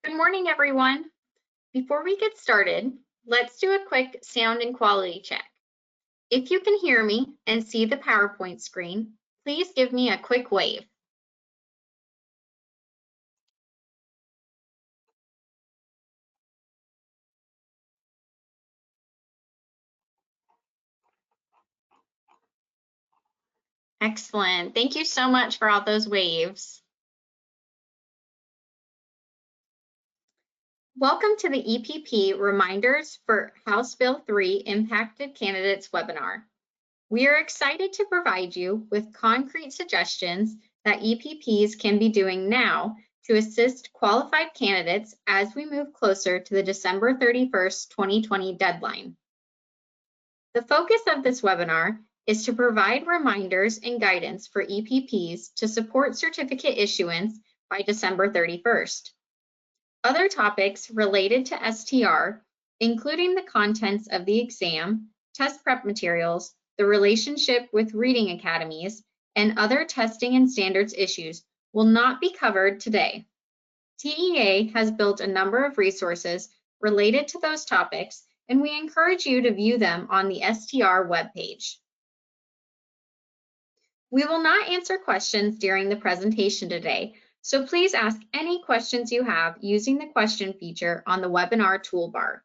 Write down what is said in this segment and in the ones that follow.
Good morning, everyone. Before we get started, let's do a quick sound and quality check. If you can hear me and see the PowerPoint screen, please give me a quick wave. Excellent. Thank you so much for all those waves. Welcome to the EPP Reminders for House Bill 3 Impacted Candidates webinar. We are excited to provide you with concrete suggestions that EPPs can be doing now to assist qualified candidates as we move closer to the December 31st, 2020 deadline. The focus of this webinar is to provide reminders and guidance for EPPs to support certificate issuance by December 31st. Other topics related to STR, including the contents of the exam, test prep materials, the relationship with reading academies, and other testing and standards issues will not be covered today. TEA has built a number of resources related to those topics, and we encourage you to view them on the STR webpage. We will not answer questions during the presentation today, so please ask any questions you have using the question feature on the webinar toolbar.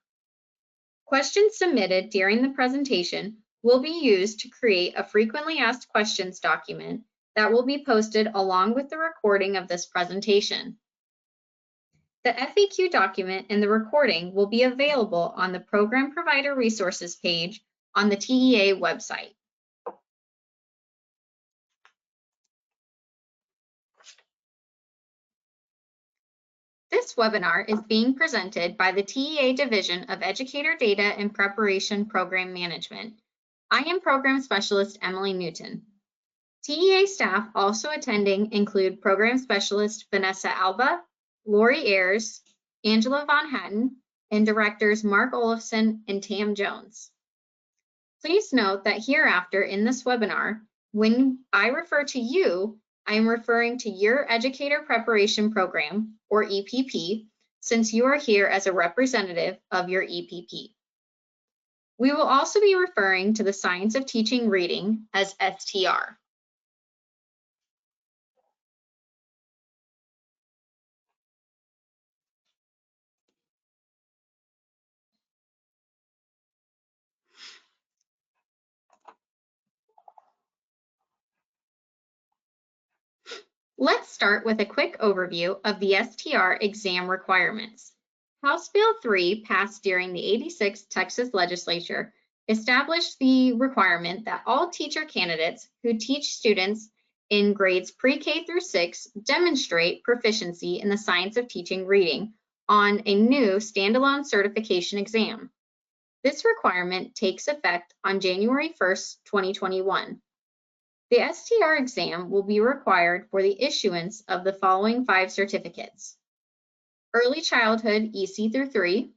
Questions submitted during the presentation will be used to create a frequently asked questions document that will be posted along with the recording of this presentation. The FAQ document and the recording will be available on the Program Provider Resources page on the TEA website. This webinar is being presented by the TEA Division of Educator Data and Preparation Program Management. I am Program Specialist Emily Newton. TEA staff also attending include Program Specialist Vanessa Alba, Lori Ayers, Angela Von Hatten, and Directors Mark Olafson and Tam Jones. Please note that hereafter in this webinar, when I refer to you, I am referring to your Educator Preparation Program, or EPP, since you are here as a representative of your EPP. We will also be referring to the Science of Teaching Reading as STR. Let's start with a quick overview of the STR exam requirements. House Bill 3, passed during the 86th Texas Legislature, established the requirement that all teacher candidates who teach students in grades pre-K through 6 demonstrate proficiency in the science of teaching reading on a new standalone certification exam. This requirement takes effect on January 1st, 2021. The STR exam will be required for the issuance of the following 5 certificates: Early Childhood EC through 3,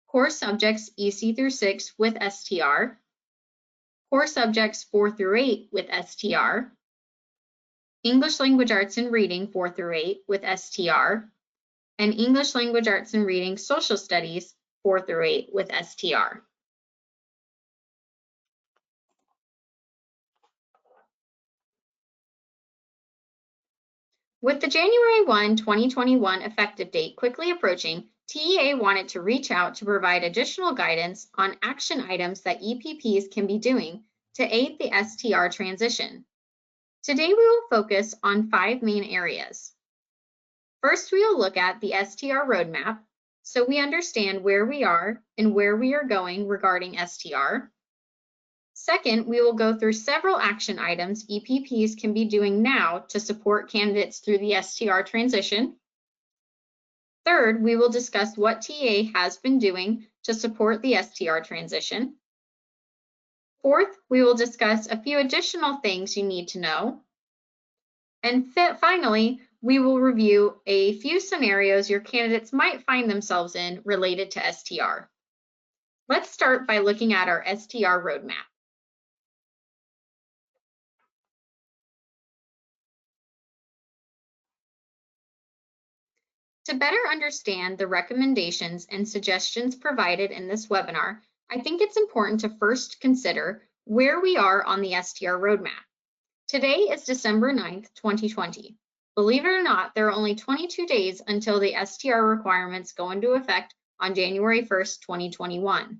Core Subjects EC through 6 with STR, Core Subjects 4 through 8 with STR, English Language Arts and Reading 4 through 8 with STR, and English Language Arts and Reading Social Studies 4 through 8 with STR. With the January 1, 2021 effective date quickly approaching, TEA wanted to reach out to provide additional guidance on action items that EPPs can be doing to aid the STR transition. Today we will focus on 5 main areas. First, we will look at the STR roadmap, so we understand where we are and where we are going regarding STR. Second, we will go through several action items EPPs can be doing now to support candidates through the STR transition. Third, we will discuss what TEA has been doing to support the STR transition. Fourth, we will discuss a few additional things you need to know. And finally, we will review a few scenarios your candidates might find themselves in related to STR. Let's start by looking at our STR roadmap. To better understand the recommendations and suggestions provided in this webinar, I think it's important to first consider where we are on the STR roadmap. Today is December 9th, 2020. Believe it or not, there are only 22 days until the STR requirements go into effect on January 1st, 2021.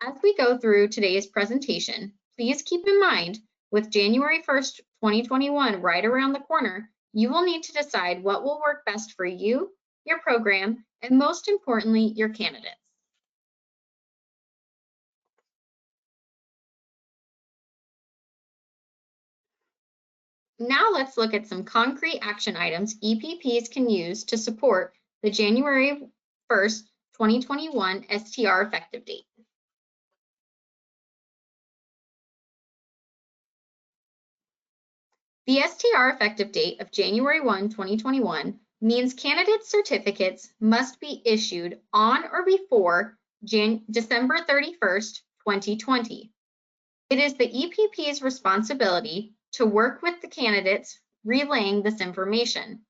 As we go through today's presentation, please keep in mind, with January 1st, 2021 right around the corner, you will need to decide what will work best for you, your program, and most importantly, your candidates. Now let's look at some concrete action items EPPs can use to support the January 1st, 2021 STR effective date. The STR effective date of January 1, 2021 means candidate certificates must be issued on or before December 31st, 2020. It is the EPP's responsibility to work with the candidates relaying this information,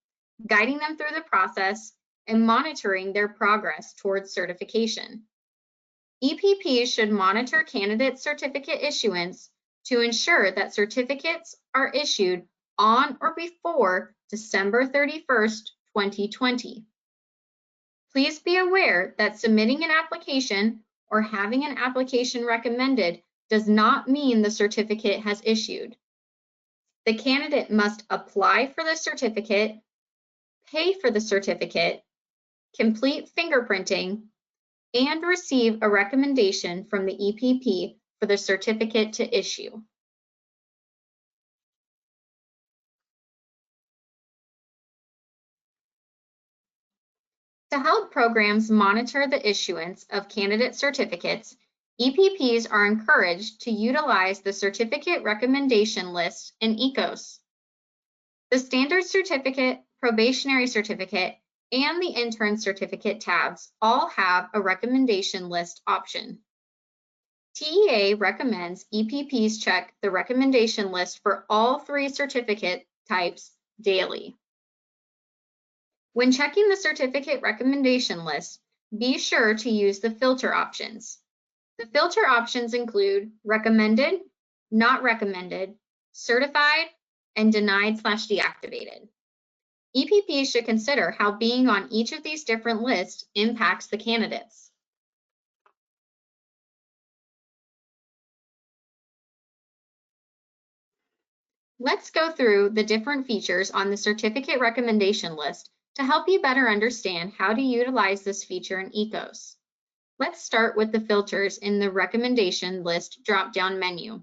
guiding them through the process, and monitoring their progress towards certification. EPPs should monitor candidate certificate issuance to ensure that certificates are issued on or before December 31st, 2020. Please be aware that submitting an application or having an application recommended does not mean the certificate has issued. The candidate must apply for the certificate, pay for the certificate, complete fingerprinting, and receive a recommendation from the EPP for the certificate to issue. To help programs monitor the issuance of candidate certificates, EPPs are encouraged to utilize the Certificate Recommendation List in ECOS. The Standard Certificate, Probationary Certificate, and the Intern Certificate tabs all have a recommendation list option. TEA recommends EPPs check the recommendation list for all three certificate types daily. When checking the certificate recommendation list, be sure to use the filter options. The filter options include recommended, not recommended, certified, and denied/deactivated. EPPs should consider how being on each of these different lists impacts the candidates. Let's go through the different features on the certificate recommendation list to help you better understand how to utilize this feature in ECOS. Let's start with the filters in the recommendation list drop-down menu.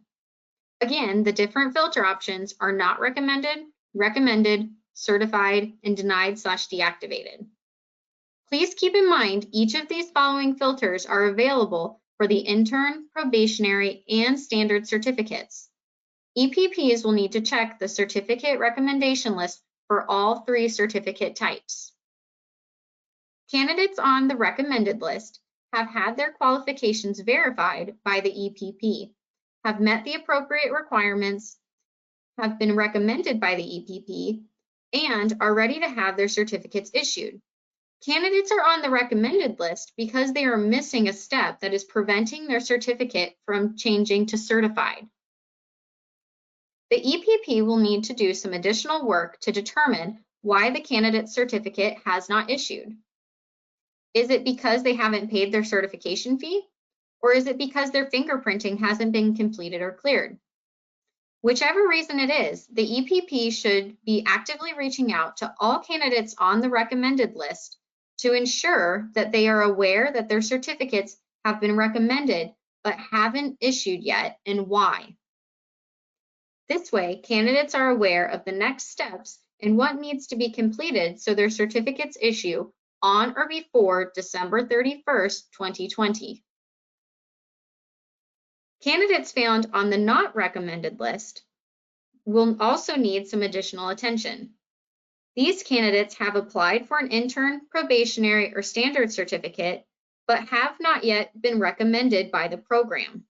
Again, the different filter options are not recommended, recommended, certified, and denied/deactivated. Please keep in mind each of these following filters are available for the intern, probationary, and standard certificates. EPPs will need to check the certificate recommendation list for all three certificate types. Candidates on the recommended list have had their qualifications verified by the EPP, have met the appropriate requirements, have been recommended by the EPP, and are ready to have their certificates issued. Candidates are on the recommended list because they are missing a step that is preventing their certificate from changing to certified. The EPP will need to do some additional work to determine why the candidate's certificate has not issued. Is it because they haven't paid their certification fee? Or is it because their fingerprinting hasn't been completed or cleared? Whichever reason it is, the EPP should be actively reaching out to all candidates on the recommended list to ensure that they are aware that their certificates have been recommended but haven't issued yet and why. This way, candidates are aware of the next steps and what needs to be completed so their certificates issue on or before December 31st, 2020. Candidates found on the not recommended list will also need some additional attention. These candidates have applied for an intern, probationary, or standard certificate, but have not yet been recommended by the program.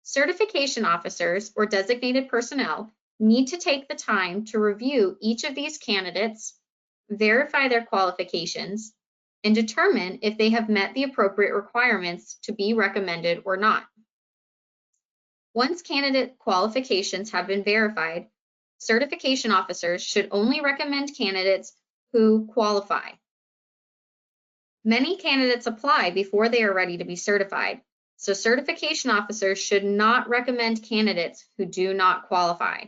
Certification officers or designated personnel need to take the time to review each of these candidates, verify their qualifications, and determine if they have met the appropriate requirements to be recommended or not. Once candidate qualifications have been verified, certification officers should only recommend candidates who qualify. Many candidates apply before they are ready to be certified, so certification officers should not recommend candidates who do not qualify.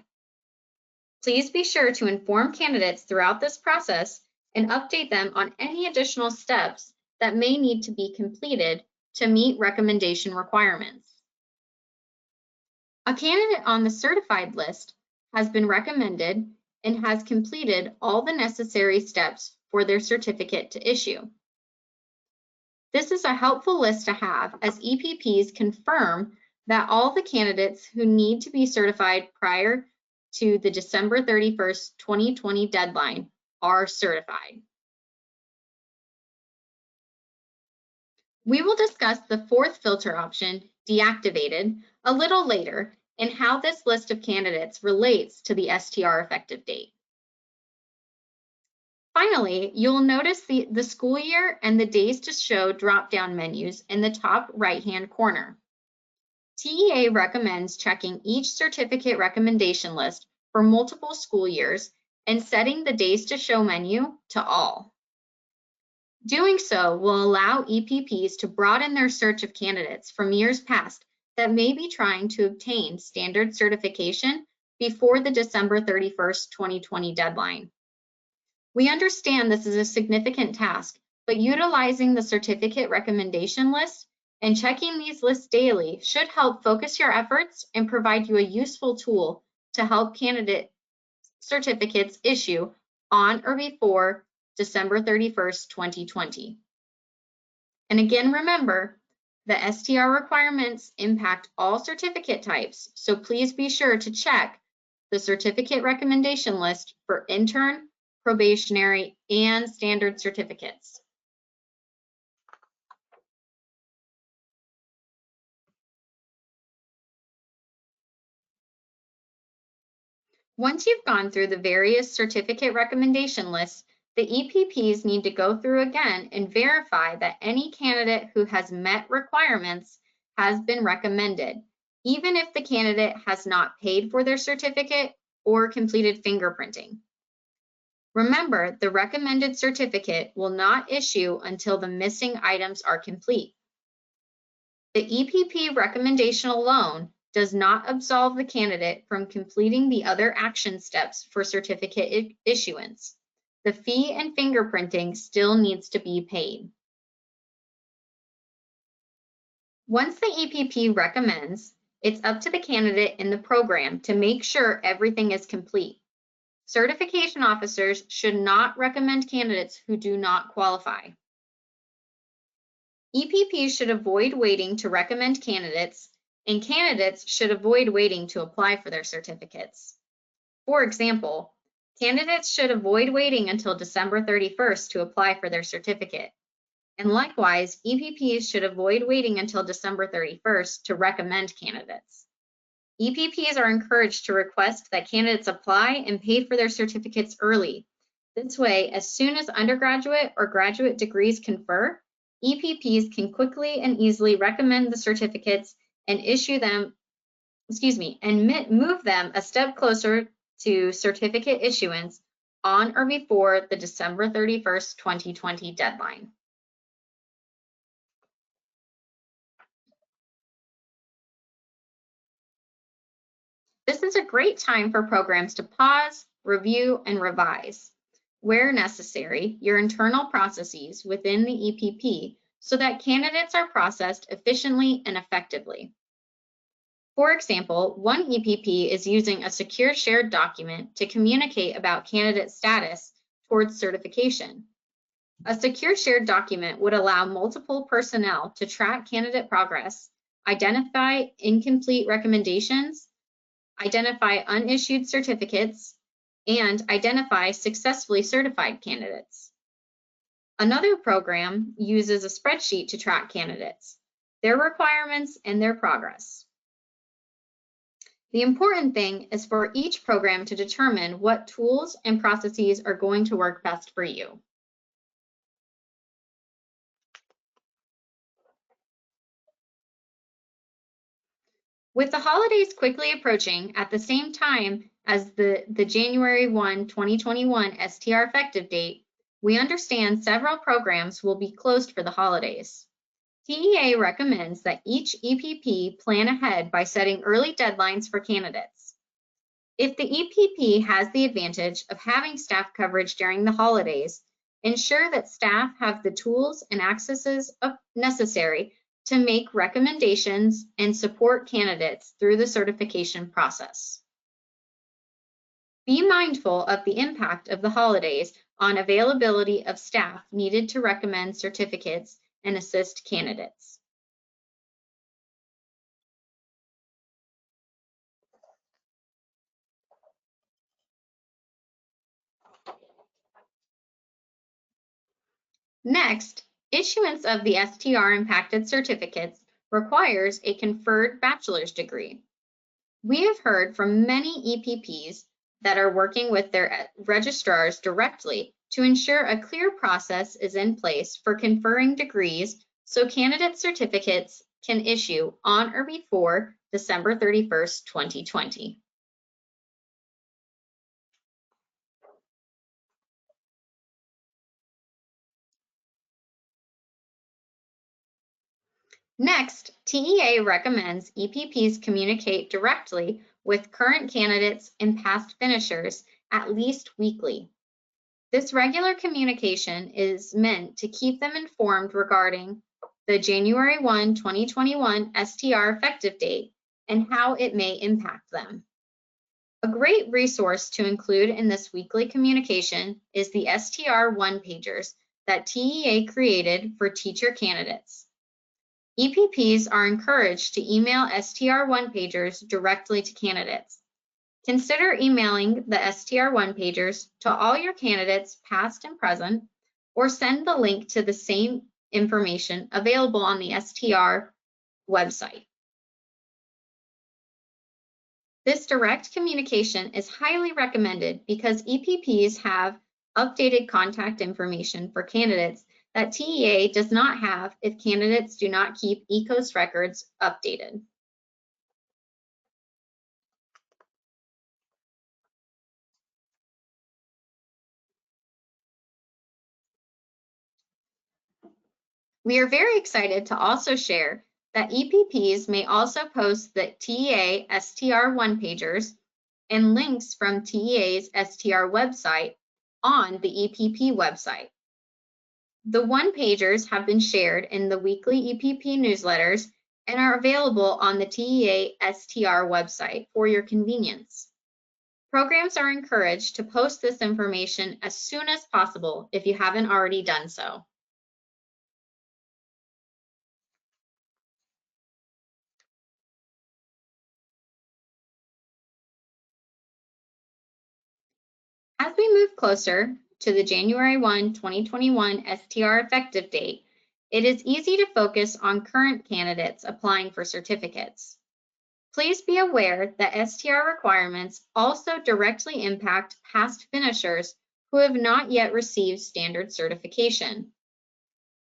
Please be sure to inform candidates throughout this process and update them on any additional steps that may need to be completed to meet recommendation requirements. A candidate on the certified list has been recommended and has completed all the necessary steps for their certificate to issue. This is a helpful list to have as EPPs confirm that all the candidates who need to be certified prior to the December 31st, 2020 deadline are certified. We will discuss the fourth filter option, deactivated, a little later and how this list of candidates relates to the STR effective date. Finally, you'll notice the school year and the days to show drop-down menus in the top right-hand corner. TEA recommends checking each certificate recommendation list for multiple school years and setting the days to show menu to all. Doing so will allow EPPs to broaden their search of candidates from years past that may be trying to obtain standard certification before the December 31st, 2020 deadline. We understand this is a significant task, but utilizing the certificate recommendation list and checking these lists daily should help focus your efforts and provide you a useful tool to help candidate certificates issue on or before December 31st, 2020. And again, remember, the STR requirements impact all certificate types, so please be sure to check the certificate recommendation list for intern, probationary, and standard certificates. Once you've gone through the various certificate recommendation lists, the EPPs need to go through again and verify that any candidate who has met requirements has been recommended, even if the candidate has not paid for their certificate or completed fingerprinting. Remember, the recommended certificate will not issue until the missing items are complete. The EPP recommendation alone does not absolve the candidate from completing the other action steps for certificate issuance. The fee and fingerprinting still needs to be paid. Once the EPP recommends, it's up to the candidate in the program to make sure everything is complete. Certification officers should not recommend candidates who do not qualify. EPPs should avoid waiting to recommend candidates, and candidates should avoid waiting to apply for their certificates. For example, candidates should avoid waiting until December 31st to apply for their certificate. And likewise, EPPs should avoid waiting until December 31st to recommend candidates. EPPs are encouraged to request that candidates apply and pay for their certificates early. This way, as soon as undergraduate or graduate degrees confer, EPPs can quickly and easily recommend the certificates and issue them, and move them a step closer to certificate issuance on or before the December 31st, 2020 deadline. This is a great time for programs to pause, review, and revise, where necessary, your internal processes within the EPP so that candidates are processed efficiently and effectively. For example, one EPP is using a secure shared document to communicate about candidate status towards certification. A secure shared document would allow multiple personnel to track candidate progress, identify incomplete recommendations, identify unissued certificates, and identify successfully certified candidates. Another program uses a spreadsheet to track candidates, their requirements, and their progress. The important thing is for each program to determine what tools and processes are going to work best for you. With the holidays quickly approaching at the same time as the January 1, 2021 STR effective date, we understand several programs will be closed for the holidays. TEA recommends that each EPP plan ahead by setting early deadlines for candidates. If the EPP has the advantage of having staff coverage during the holidays, ensure that staff have the tools and accesses necessary to make recommendations and support candidates through the certification process. Be mindful of the impact of the holidays on availability of staff needed to recommend certificates and assist candidates. Next, issuance of the STR impacted certificates requires a conferred bachelor's degree. We have heard from many EPPs that are working with their registrars directly to ensure a clear process is in place for conferring degrees so candidate certificates can issue on or before December 31st, 2020. Next, TEA recommends EPPs communicate directly with current candidates and past finishers at least weekly. This regular communication is meant to keep them informed regarding the January 1, 2021 STR effective date and how it may impact them. A great resource to include in this weekly communication is the STR one-pagers that TEA created for teacher candidates. EPPs are encouraged to email STR one-pagers directly to candidates. Consider emailing the STR one-pagers to all your candidates, past and present, or send the link to the same information available on the STR website. This direct communication is highly recommended because EPPs have updated contact information for candidates that TEA does not have if candidates do not keep ECOS records updated. We are very excited to also share that EPPs may also post the TEA STR one-pagers and links from TEA's STR website on the EPP website. The one-pagers have been shared in the weekly EPP newsletters and are available on the TEA STR website for your convenience. Programs are encouraged to post this information as soon as possible if you haven't already done so. As we move closer to the January 1, 2021 STR effective date, it is easy to focus on current candidates applying for certificates. Please be aware that STR requirements also directly impact past finishers who have not yet received standard certification.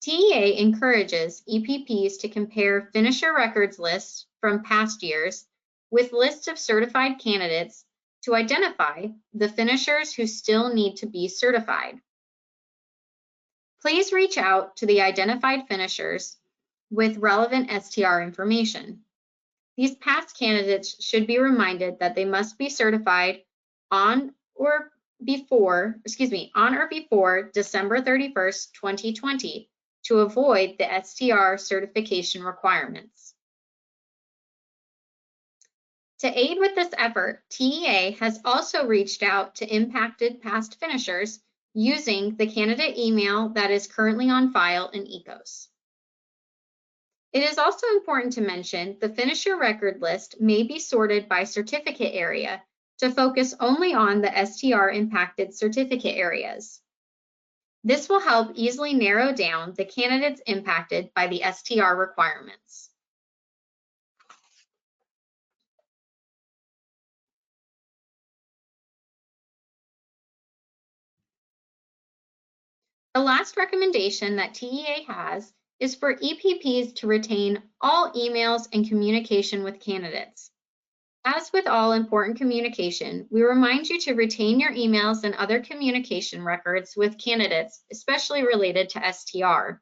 TEA encourages EPPs to compare finisher records lists from past years with lists of certified candidates to identify the finishers who still need to be certified. Please reach out to the identified finishers with relevant STR information. These past candidates should be reminded that they must be certified on or before December 31st, 2020 to avoid the STR certification requirements. To aid with this effort, TEA has also reached out to impacted past finishers using the candidate email that is currently on file in ECOS. It is also important to mention the finisher record list may be sorted by certificate area to focus only on the STR impacted certificate areas. This will help easily narrow down the candidates impacted by the STR requirements. The last recommendation that TEA has is for EPPs to retain all emails and communication with candidates. As with all important communication, we remind you to retain your emails and other communication records with candidates, especially related to STR.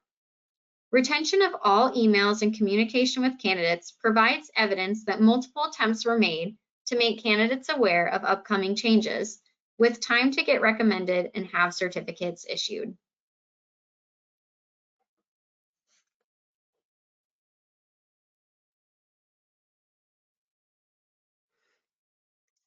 Retention of all emails and communication with candidates provides evidence that multiple attempts were made to make candidates aware of upcoming changes, with time to get recommended and have certificates issued.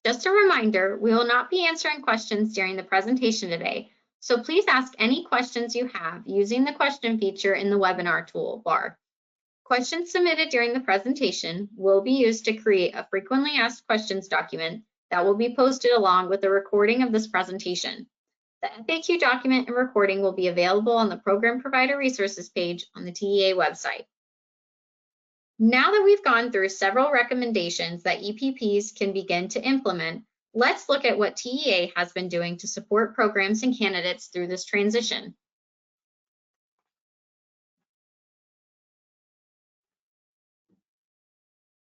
Just a reminder, we will not be answering questions during the presentation today, so please ask any questions you have using the question feature in the webinar toolbar. Questions submitted during the presentation will be used to create a frequently asked questions document that will be posted along with a recording of this presentation. The FAQ document and recording will be available on the Program Provider Resources page on the TEA website. Now that we've gone through several recommendations that EPPs can begin to implement, let's look at what TEA has been doing to support programs and candidates through this transition.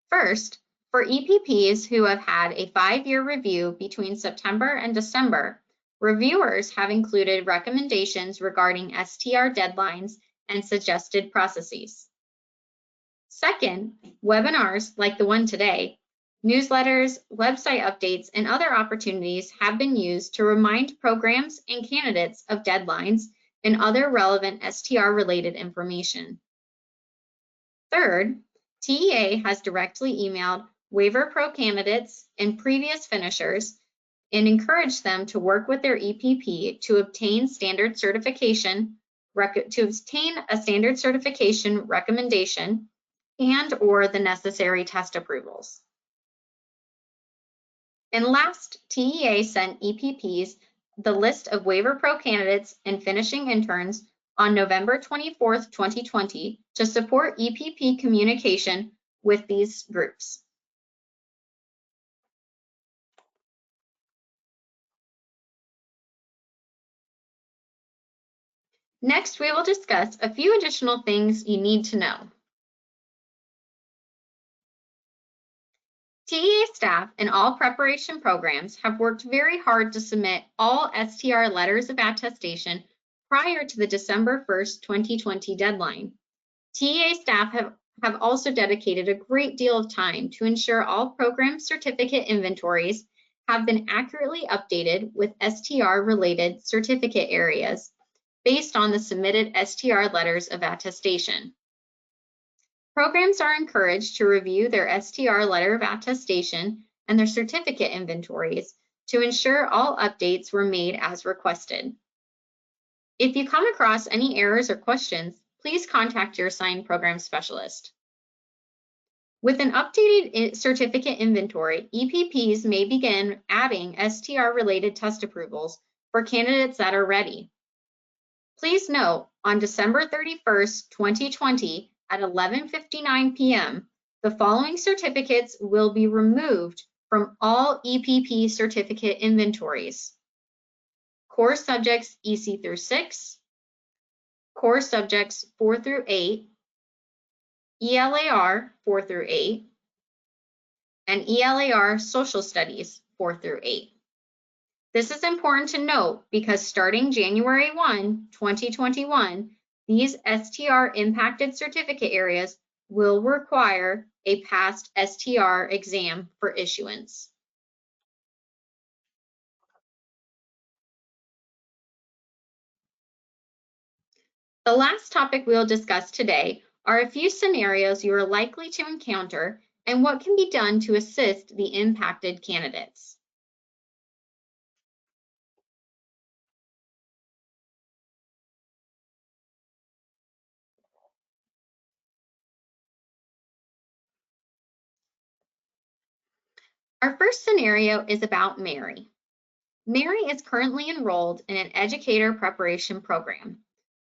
First, for EPPs who have had a 5-year review between September and December, reviewers have included recommendations regarding STR deadlines and suggested processes. Second, webinars like the one today, newsletters, website updates, and other opportunities have been used to remind programs and candidates of deadlines and other relevant STR-related information. Third, TEA has directly emailed Waiver Pro candidates and previous finishers and encouraged them to work with their EPP to obtain a standard certification recommendation and/or the necessary test approvals. And last, TEA sent EPPs the list of Waiver Pro candidates and finishing interns on November 24th, 2020 to support EPP communication with these groups. Next, we will discuss a few additional things you need to know. TEA staff and all preparation programs have worked very hard to submit all STR letters of attestation prior to the December 1st, 2020 deadline. TEA staff have also dedicated a great deal of time to ensure all program certificate inventories have been accurately updated with STR-related certificate areas based on the submitted STR letters of attestation. Programs are encouraged to review their STR letter of attestation and their certificate inventories to ensure all updates were made as requested. If you come across any errors or questions, please contact your assigned program specialist. With an updated certificate inventory, EPPs may begin adding STR-related test approvals for candidates that are ready. Please note, on December 31st, 2020, at 11:59 p.m., the following certificates will be removed from all EPP certificate inventories: Core Subjects EC through 6, Core Subjects 4 through 8, ELAR 4 through 8, and ELAR Social Studies 4 through 8. This is important to note because starting January 1, 2021, these STR impacted certificate areas will require a passed STR exam for issuance. The last topic we'll discuss today are a few scenarios you are likely to encounter and what can be done to assist the impacted candidates. Our first scenario is about Mary. Mary is currently enrolled in an educator preparation program.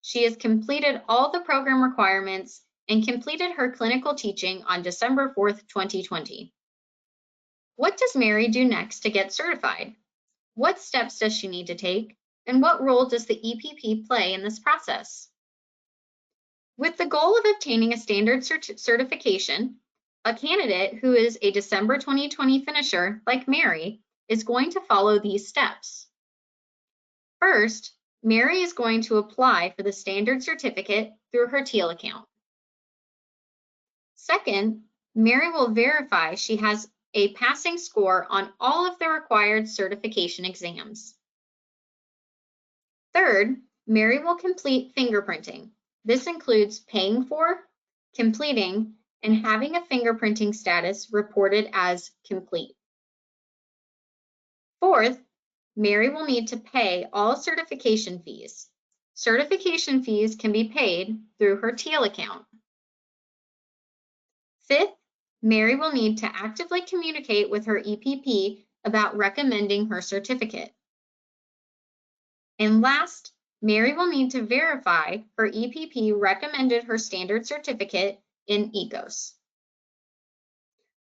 She has completed all the program requirements and completed her clinical teaching on December 4th, 2020. What does Mary do next to get certified? What steps does she need to take? And what role does the EPP play in this process? With the goal of obtaining a standard certification, a candidate who is a December 2020 finisher, like Mary, is going to follow these steps. First, Mary is going to apply for the standard certificate through her Teal account. Second, Mary will verify she has a passing score on all of the required certification exams. Third, Mary will complete fingerprinting. This includes paying for, completing, and having a fingerprinting status reported as complete. Fourth, Mary will need to pay all certification fees. Certification fees can be paid through her Teal account. Fifth, Mary will need to actively communicate with her EPP about recommending her certificate. And last, Mary will need to verify her EPP recommended her standard certificate in ECOS.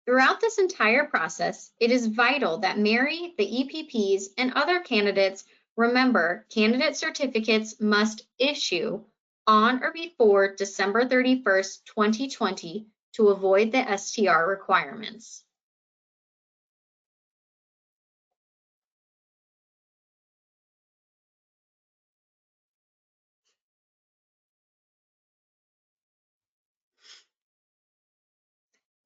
Throughout this entire process, it is vital that Mary, the EPPs, and other candidates remember candidate certificates must issue on or before December 31st, 2020 to avoid the STR requirements.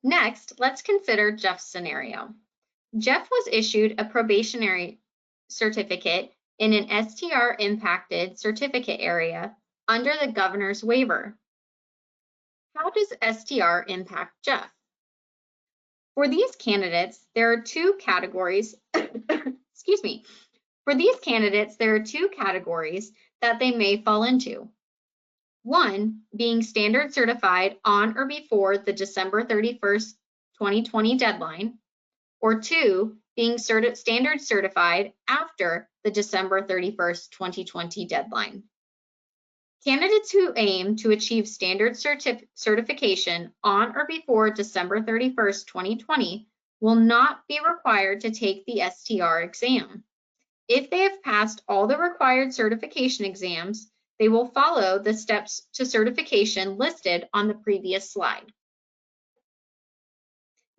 Next, let's consider Jeff's scenario. Jeff was issued a probationary certificate in an STR impacted certificate area under the governor's waiver. How does STR impact Jeff? For these candidates, there are two categories, excuse me. For these candidates, there are two categories that they may fall into. One, being standard certified on or before the December 31st, 2020 deadline, or two, being standard certified after the December 31st, 2020 deadline. Candidates who aim to achieve standard certification on or before December 31st, 2020 will not be required to take the STR exam. If they have passed all the required certification exams, they will follow the steps to certification listed on the previous slide.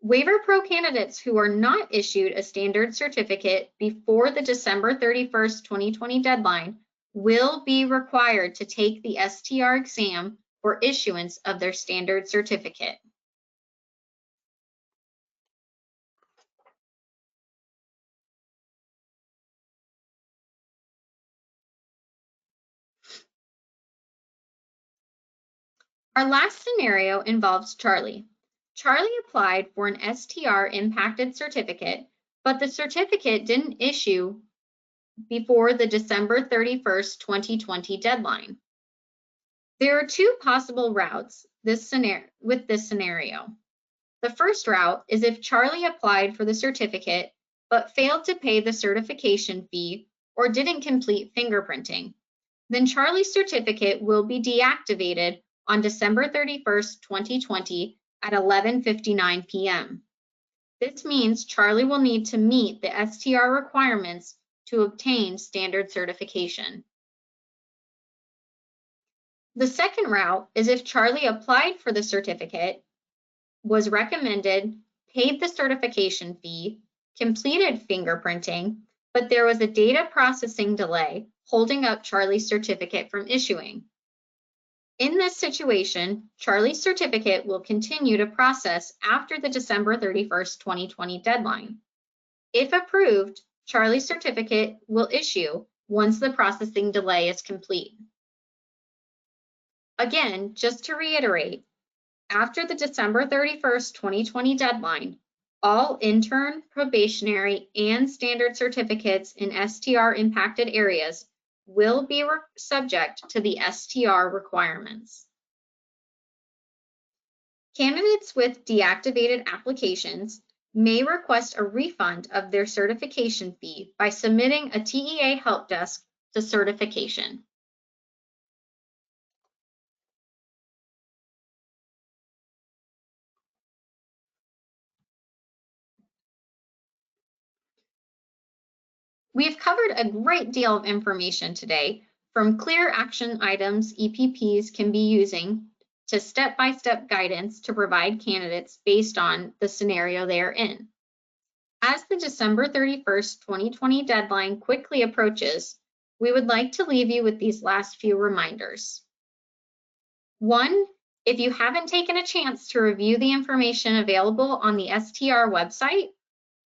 Waiver Pro candidates who are not issued a standard certificate before the December 31st, 2020 deadline will be required to take the STR exam for issuance of their standard certificate. Our last scenario involves Charlie. Charlie applied for an STR impacted certificate, but the certificate didn't issue before the December 31st, 2020 deadline. There are two possible routes with this scenario. The first route is if Charlie applied for the certificate but failed to pay the certification fee or didn't complete fingerprinting. Then Charlie's certificate will be deactivated on December 31st, 2020 at 11:59 p.m. This means Charlie will need to meet the STR requirements to obtain standard certification. The second route is if Charlie applied for the certificate, was recommended, paid the certification fee, completed fingerprinting, but there was a data processing delay holding up Charlie's certificate from issuing. In this situation, Charlie's certificate will continue to process after the December 31st, 2020 deadline. If approved, Charlie's certificate will issue once the processing delay is complete. Again, just to reiterate, after the December 31st, 2020 deadline, all intern, probationary, and standard certificates in STR impacted areas will be subject to the STR requirements. Candidates with deactivated applications may request a refund of their certification fee by submitting a TEA help desk to certification. We've covered a great deal of information today, from clear action items EPPs can be using to step-by-step guidance to provide candidates based on the scenario they are in. As the December 31st, 2020 deadline quickly approaches, we would like to leave you with these last few reminders. 1, if you haven't taken a chance to review the information available on the STR website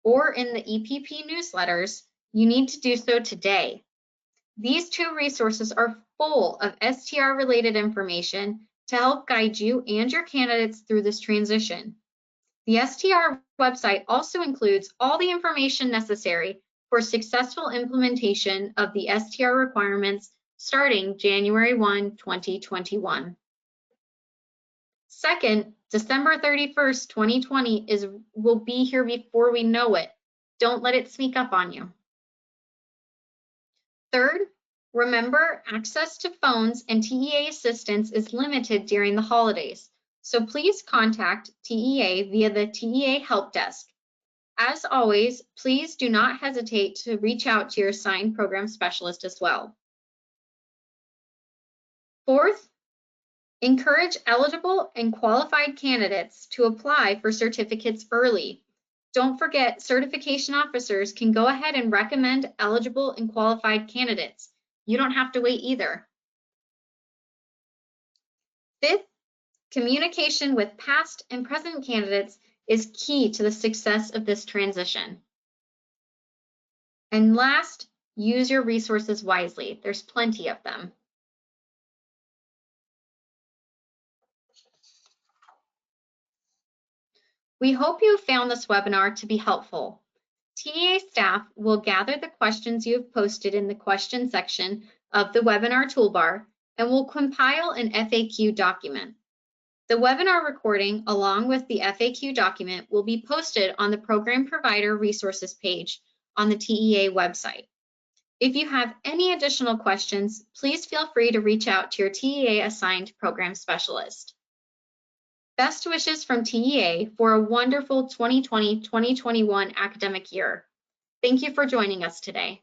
or in the EPP newsletters, you need to do so today. These 2 resources are full of STR-related information to help guide you and your candidates through this transition. The STR website also includes all the information necessary for successful implementation of the STR requirements starting January 1, 2021. Second, December 31st, 2020 will be here before we know it. Don't let it sneak up on you. Third, remember, access to phones and TEA assistance is limited during the holidays, so please contact TEA via the TEA Help Desk. As always, please do not hesitate to reach out to your assigned program specialist as well. Fourth, encourage eligible and qualified candidates to apply for certificates early. Don't forget, certification officers can go ahead and recommend eligible and qualified candidates. You don't have to wait either. Fifth, communication with past and present candidates is key to the success of this transition. And last, use your resources wisely. There's plenty of them. We hope you found this webinar to be helpful. TEA staff will gather the questions you have posted in the question section of the webinar toolbar and will compile an FAQ document. The webinar recording, along with the FAQ document, will be posted on the Program Provider Resources page on the TEA website. If you have any additional questions, please feel free to reach out to your TEA assigned program specialist. Best wishes from TEA for a wonderful 2020-2021 academic year. Thank you for joining us today.